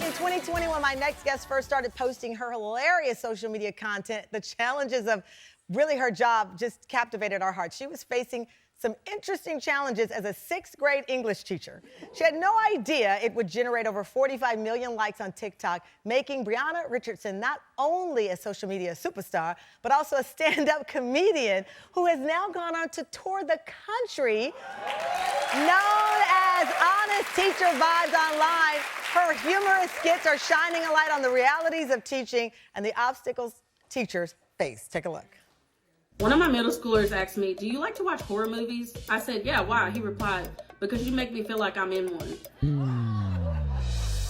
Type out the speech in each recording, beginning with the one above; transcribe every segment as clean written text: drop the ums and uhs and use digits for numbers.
in 2020, when my next guest first started posting her hilarious social media content, the challenges of really her job just captivated our hearts. She was facing some interesting challenges as a 6th grade English teacher. She had no idea it would generate over 45 million likes on TikTok, making Brianna Richardson not only a social media superstar, but also a stand-up comedian who has now gone on to tour the country. Known as Honest Teacher Vibes Online, her humorous skits are shining a light on the realities of teaching and the obstacles teachers face. Take a look. One of my middle schoolers asked me, "Do you like to watch horror movies?" I said, "Yeah, why?" He replied, "Because you make me feel like I'm in one."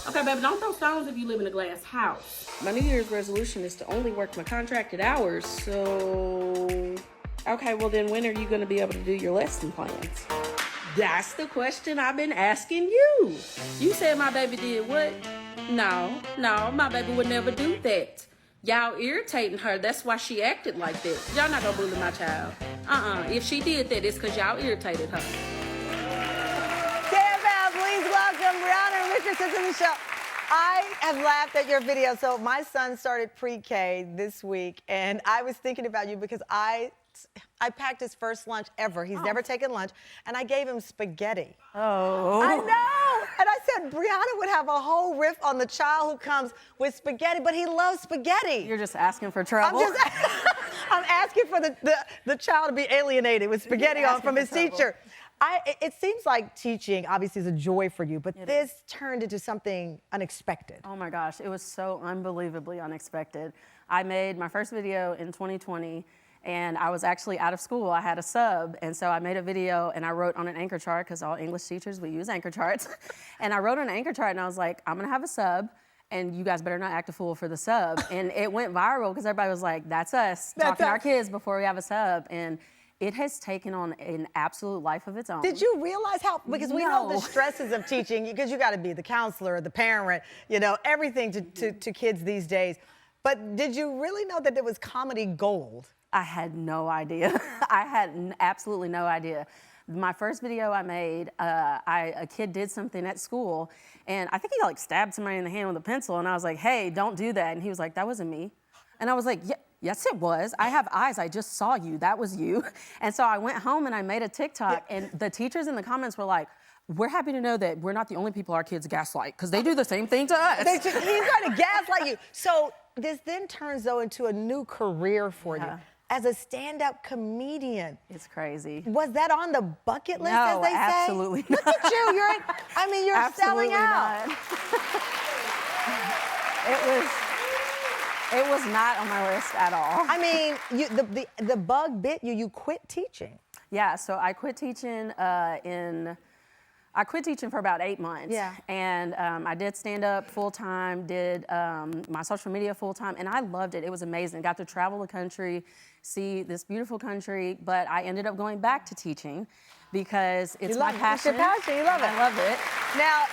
Okay, baby, don't throw stones if you live in a glass house. My New Year's resolution is to only work my contracted hours, so... Okay, well then when are you gonna be able to do your lesson plans? That's the question I've been asking you. You said my baby did what? No, my baby would never do that. Y'all irritating her. That's why she acted like that. Y'all not gonna bully my child. If she did that, it's because y'all irritated her. Fam, please welcome Brianna Richardson to the show. I have laughed at your video. So my son started pre-K this week, and I was thinking about you because I packed his first lunch ever. He's never taken lunch, and I gave him spaghetti. Oh. I know. And I said, Brianna would have a whole riff on the child who comes with spaghetti, but he loves spaghetti. You're just asking for trouble. I'm asking for the child to be alienated with spaghetti on from his teacher. It seems like teaching obviously is a joy for you, but this turned into something unexpected. Oh my gosh, it was so unbelievably unexpected. I made my first video in 2020, and I was actually out of school. I had a sub, and so I made a video and I wrote on an anchor chart, because all English teachers, we use anchor charts. And I wrote on an anchor chart and I was like, I'm gonna have a sub, and you guys better not act a fool for the sub. And it went viral because everybody was like, that's us, talking to our kids before we have a sub. And it has taken on an absolute life of its own. Did you realize how, because we know the stresses of teaching, because you gotta be the counselor, the parent, you know, everything to kids these days. But did you really know that it was comedy gold? I had no idea. I had absolutely no idea. My first video I made, a kid did something at school, and I think he like stabbed somebody in the hand with a pencil, and I was like, hey, don't do that. And he was like, that wasn't me. And I was like, yeah, yes, it was. I have eyes, I just saw you, that was you. And so I went home and I made a TikTok, and the teachers in the comments were like, we're happy to know that we're not the only people our kids gaslight, because they do the same thing to us. He's trying to gaslight you. So this then turns though into a new career for you. As a stand-up comedian. It's crazy. Was that on the bucket list, as they say? No, absolutely not. Look at you, you're selling out. It was not on my list at all. I mean, the bug bit you, you quit teaching. Yeah, so I quit teaching for about 8 months. Yeah. And I did stand up full time, did my social media full time, and I loved it. It was amazing. Got to travel the country, see this beautiful country, but I ended up going back to teaching because it's my passion. It's your passion, you love it. I love it. Now,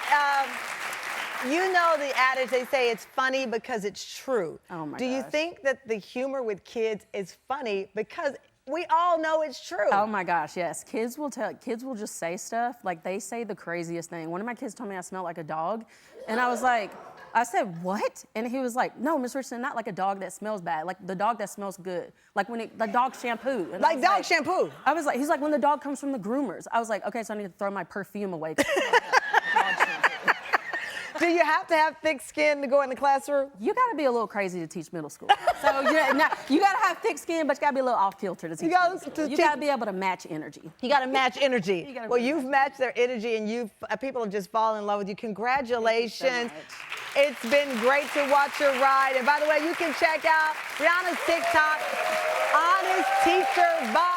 you know the adage, they say it's funny because it's true. Oh my gosh. Do you think that the humor with kids is funny because we all know it's true? Oh my gosh, yes. Kids will just say stuff, like they say the craziest thing. One of my kids told me I smelled like a dog, and I said, what? And he was like, no, Miss Richardson, not like a dog that smells bad, like the dog that smells good. Like the dog shampoo. And like dog shampoo? I was like, he's like, when the dog comes from the groomers. I was like, okay, so I need to throw my perfume away. Dog shampoo. Do you have to have thick skin to go in the classroom? You gotta be a little crazy to teach middle school. So you gotta have thick skin, but you gotta be a little off kilter to teach middle school. You gotta be able to match energy. You gotta match energy. Well, you've matched their energy, and people have just fallen in love with you. Congratulations. It's been great to watch your ride. And by the way, you can check out Brianna's TikTok, Honest Teacher Vibes.